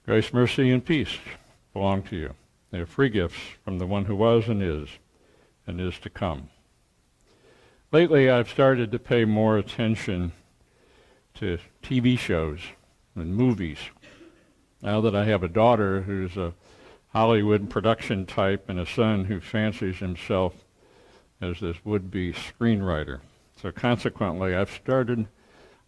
Grace, mercy, and peace belong to you. They are free gifts from the one who was and is to come. Lately, I've started to pay more attention to TV shows and movies. Now that I have a daughter who's a Hollywood production type and a son who fancies himself as this would-be screenwriter. So consequently, I've started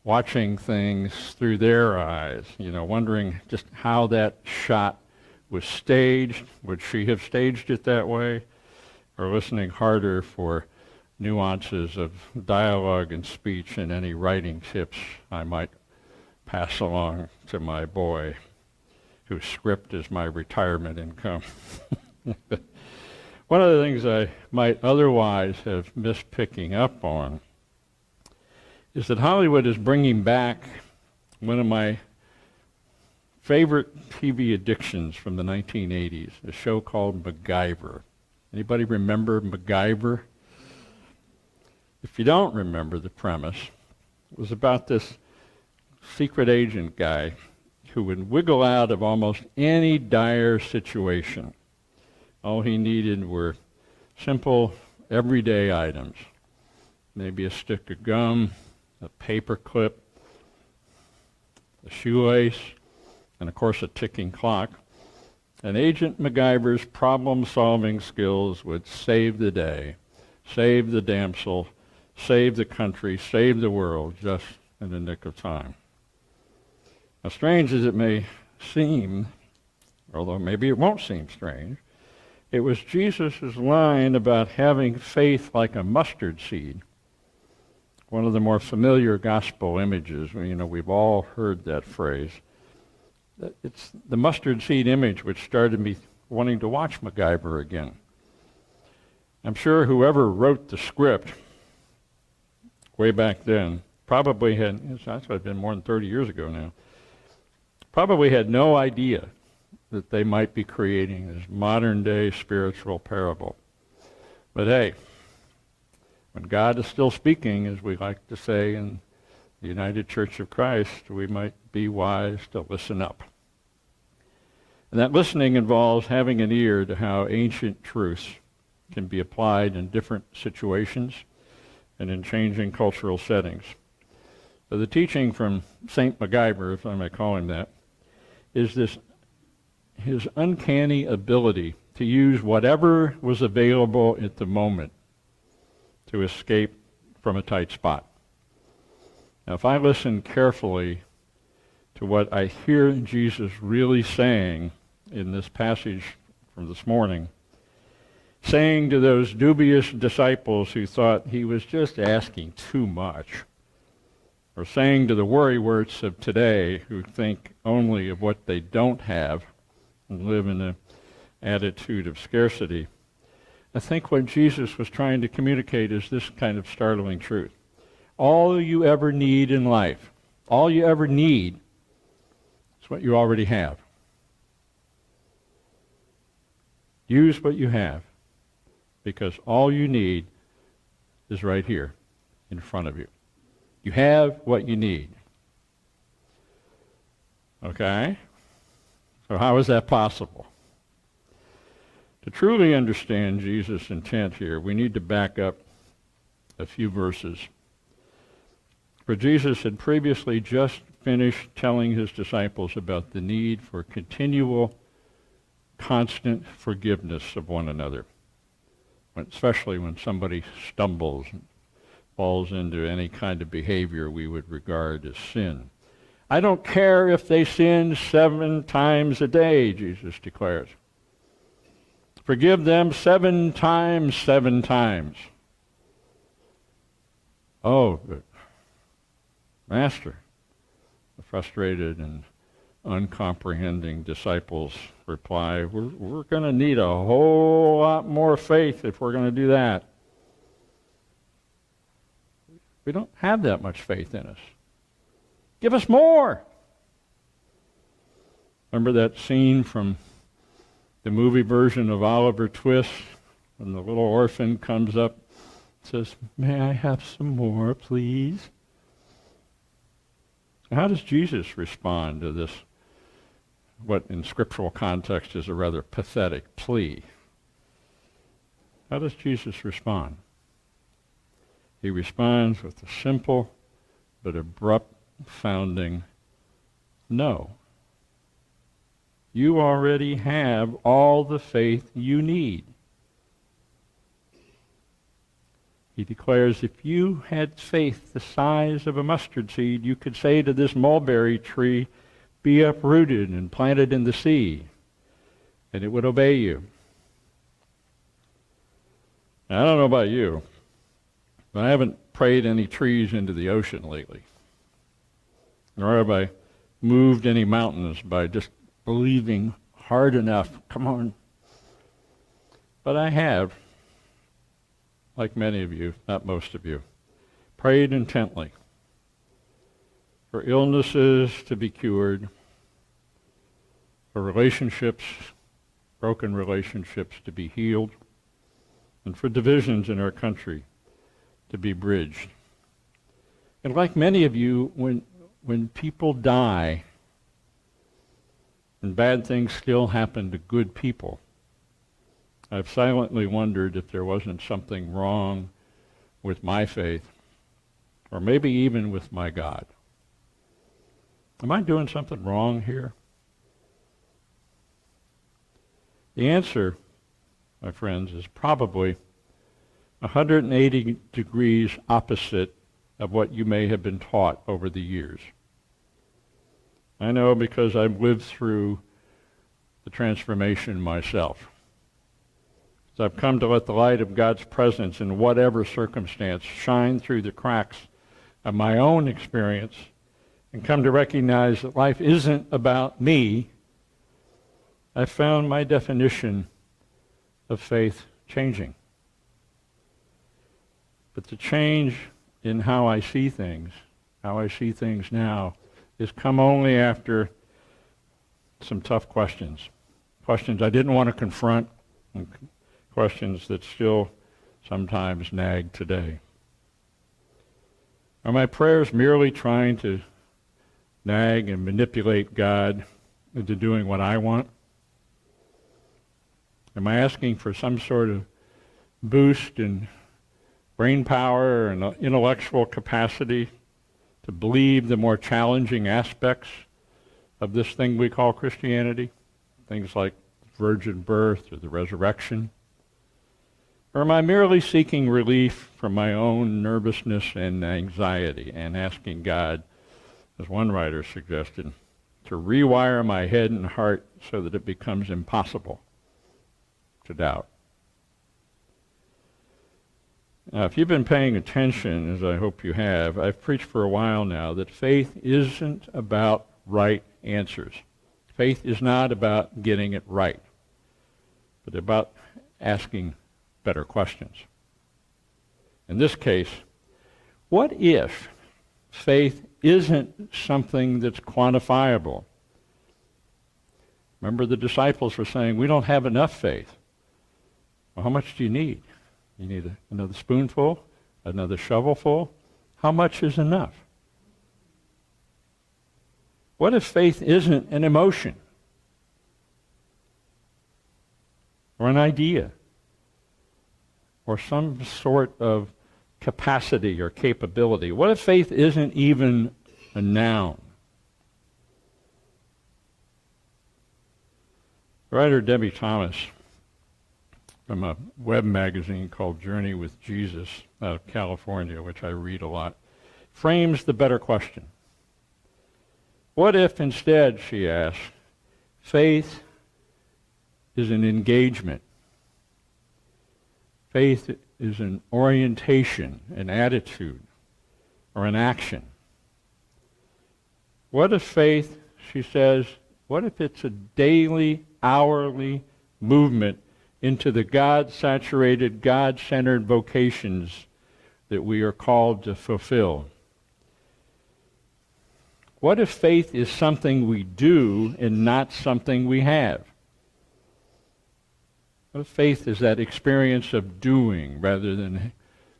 watching things through their eyes, wondering just how that shot was staged. Would she have staged it that way? Or listening harder for nuances of dialogue and speech and any writing tips I might pass along to my boy, whose script is my retirement income. One of the things I might otherwise have missed picking up on is that Hollywood is bringing back one of my favorite TV addictions from the 1980s, a show called MacGyver. Anybody remember MacGyver? If you don't remember the premise, it was about this secret agent guy who would wiggle out of almost any dire situation. All he needed were simple, everyday items. Maybe a stick of gum, a paper clip, a shoelace, and of course a ticking clock. And Agent MacGyver's problem-solving skills would save the day, save the damsel, save the country, save the world just in the nick of time. Now, strange as it may seem, although maybe it won't seem strange, it was Jesus' line about having faith like a mustard seed. One of the more familiar gospel images, we've all heard that phrase. It's the mustard seed image which started me wanting to watch MacGyver again. I'm sure whoever wrote the script way back then probably had, it's actually been more than 30 years ago now, probably had no idea that they might be creating this modern-day spiritual parable. But hey, when God is still speaking, as we like to say in the United Church of Christ, we might be wise to listen up. And that listening involves having an ear to how ancient truths can be applied in different situations and in changing cultural settings. So the teaching from Saint MacGyver, if I may call him that, is his uncanny ability to use whatever was available at the moment to escape from a tight spot. Now, if I listen carefully to what I hear Jesus really saying in this passage from this morning, saying to those dubious disciples who thought he was just asking too much, or saying to the worrywurts of today who think only of what they don't have and live in an attitude of scarcity, I think what Jesus was trying to communicate is this kind of startling truth. All you ever need in life, all you ever need is what you already have. Use what you have, because all you need is right here in front of you. You have what you need. Okay? So how is that possible? To truly understand Jesus' intent here, we need to back up a few verses. For Jesus had previously just finished telling his disciples about the need for continual, constant forgiveness of one another, especially when somebody stumbles and falls into any kind of behavior we would regard as sin. I don't care if they sin 7 times a day, Jesus declares. Forgive them 7 times, 7 times. Oh, but Master, the frustrated and uncomprehending disciples reply, we're going to need a whole lot more faith if we're going to do that. We don't have that much faith in us. Give us more. Remember that scene from the movie version of Oliver Twist when the little orphan comes up and says, "May I have some more, please?" How does Jesus respond to this what in scriptural context is a rather pathetic plea. How does Jesus respond? He responds with a simple but abrupt sounding no. You already have all the faith you need. He declares, if you had faith the size of a mustard seed, you could say to this mulberry tree, be uprooted and planted in the sea, and it would obey you. Now, I don't know about you, but I haven't prayed any trees into the ocean lately. Nor have I moved any mountains by just believing hard enough. Come on. But I have, like many of you, not most of you, prayed intently for illnesses to be cured, for relationships, broken relationships to be healed, and for divisions in our country to be bridged. And like many of you, when people die and bad things still happen to good people, I've silently wondered if there wasn't something wrong with my faith, or maybe even with my God. Am I doing something wrong here? The answer, my friends, is probably 180 degrees opposite of what you may have been taught over the years. I know because I've lived through the transformation myself. So I've come to let the light of God's presence in whatever circumstance shine through the cracks of my own experience and come to recognize that life isn't about me. I found my definition of faith changing. But the change in how I see things now, is come only after some tough questions. Questions I didn't want to confront, and questions that still sometimes nag today. Are my prayers merely trying to nag and manipulate God into doing what I want? Am I asking for some sort of boost in brain power and intellectual capacity to believe the more challenging aspects of this thing we call Christianity? Things like virgin birth or the resurrection? Or am I merely seeking relief from my own nervousness and anxiety and asking God, as one writer suggested, to rewire my head and heart so that it becomes impossible to doubt? Now, if you've been paying attention, as I hope you have, I've preached for a while now that faith isn't about right answers. Faith is not about getting it right, but about asking better questions. In this case, what if faith isn't something that's quantifiable? Remember, the disciples were saying, we don't have enough faith. Well, how much do you need? You need another spoonful, another shovelful? How much is enough? What if faith isn't an emotion or an idea or some sort of capacity or capability? What if faith isn't even a noun? Writer Debbie Thomas, from a web magazine called Journey with Jesus out of California, which I read a lot, frames the better question. What if instead, she asks, faith is an engagement? Faith is an orientation, an attitude, or an action. What if faith, she says, what if it's a daily, hourly movement into the God-saturated, God-centered vocations that we are called to fulfill? What if faith is something we do and not something we have? What if faith is that experience of doing rather than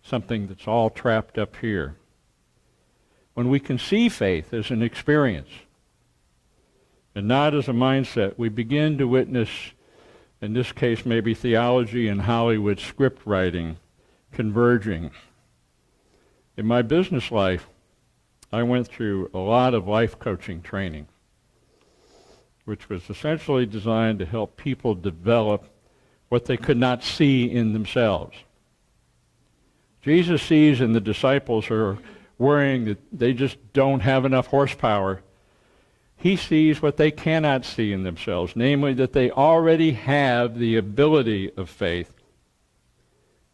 something that's all trapped up here? When we can see faith as an experience, and not as a mindset, we begin to witness, in this case maybe theology and Hollywood script writing, converging. In my business life, I went through a lot of life coaching training, which was essentially designed to help people develop what they could not see in themselves. Jesus sees in the disciples who are worrying that they just don't have enough horsepower. He sees what they cannot see in themselves, namely that they already have the ability of faith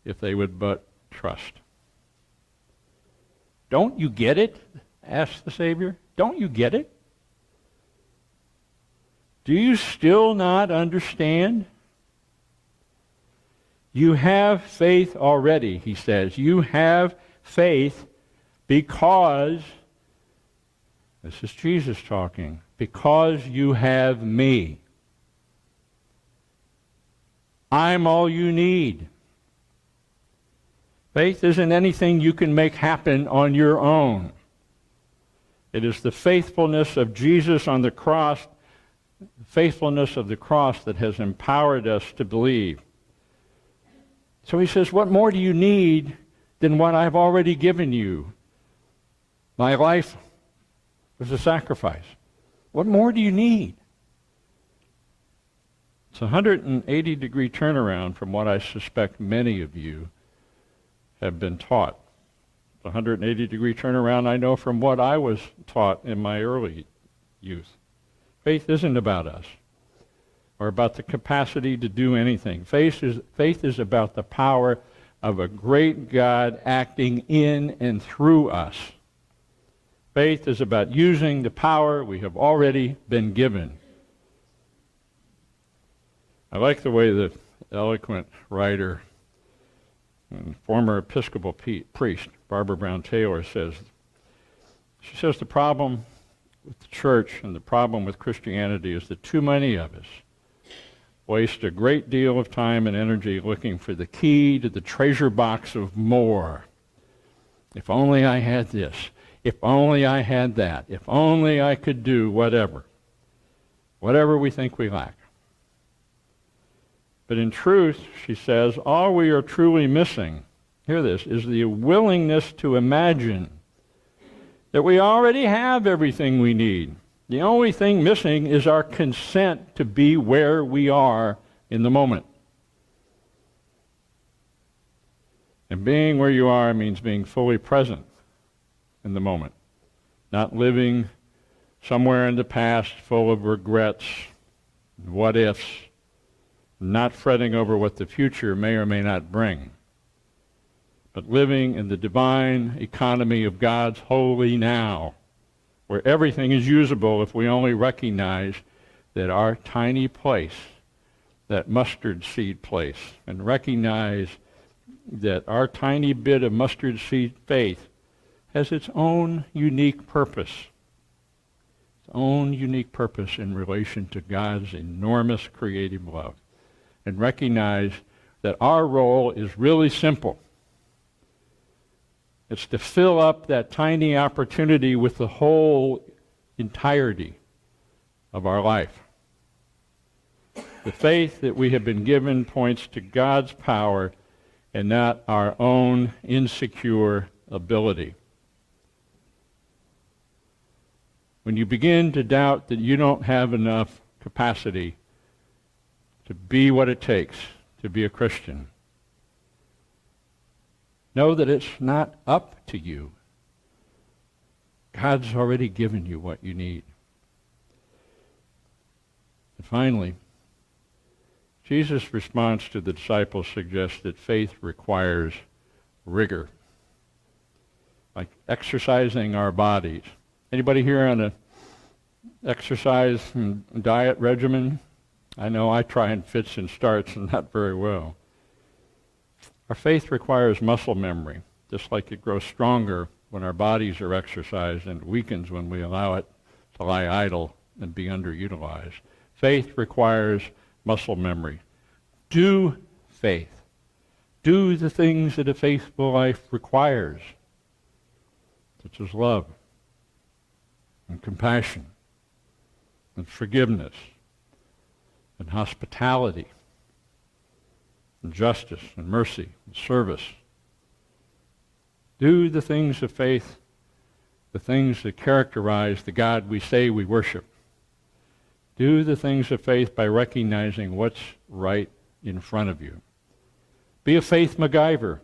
if they would but trust. Don't you get it? Asked the Savior. Don't you get it? Do you still not understand? You have faith already, he says. You have faith because, this is Jesus talking, because you have me. I'm all you need. Faith isn't anything you can make happen on your own. It is the faithfulness of Jesus on the cross, the faithfulness of the cross that has empowered us to believe. So he says, what more do you need than what I've already given you? My life was a sacrifice. What more do you need? It's a 180-degree turnaround from what I suspect many of you have been taught. The 180-degree turnaround I know from what I was taught in my early youth. Faith isn't about us or about the capacity to do anything. Faith is about the power of a great God acting in and through us. Faith is about using the power we have already been given. I like the way the eloquent writer and former Episcopal priest, Barbara Brown Taylor, says. She says the problem with the church and the problem with Christianity is that too many of us waste a great deal of time and energy looking for the key to the treasure box of more. If only I had this. If only I had that. If only I could do whatever. Whatever we think we lack. But in truth, she says, all we are truly missing, hear this, is the willingness to imagine that we already have everything we need. The only thing missing is our consent to be where we are in the moment. And being where you are means being fully present in the moment, not living somewhere in the past full of regrets and what ifs, not fretting over what the future may or may not bring, but living in the divine economy of God's holy now, where everything is usable if we only recognize that our tiny place, that mustard seed place, and recognize that our tiny bit of mustard seed faith has its own unique purpose. Its own unique purpose in relation to God's enormous creative love. And recognize that our role is really simple. It's to fill up that tiny opportunity with the whole entirety of our life. The faith that we have been given points to God's power and not our own insecure ability. When you begin to doubt that you don't have enough capacity to be what it takes to be a Christian, know that it's not up to you. God's already given you what you need. And finally, Jesus' response to the disciples suggests that faith requires rigor, like exercising our bodies. Anybody here on an exercise and diet regimen? I know I try in fits and starts and not very well. Our faith requires muscle memory, just like it grows stronger when our bodies are exercised and weakens when we allow it to lie idle and be underutilized. Faith requires muscle memory. Do faith. Do the things that a faithful life requires, such as love and compassion and forgiveness and hospitality and justice and mercy and service. Do the things of faith, the things that characterize the God we say we worship. Do the things of faith by recognizing what's right in front of you. Be a faith MacGyver.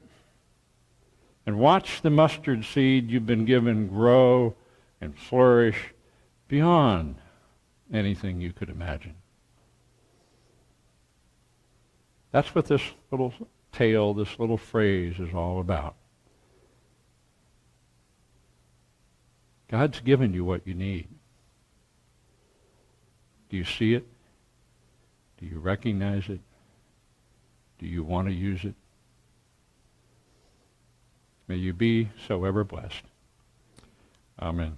And watch the mustard seed you've been given grow and flourish beyond anything you could imagine. That's what this little tale, this little phrase is all about. God's given you what you need. Do you see it? Do you recognize it? Do you want to use it? May you be so ever blessed. Amen.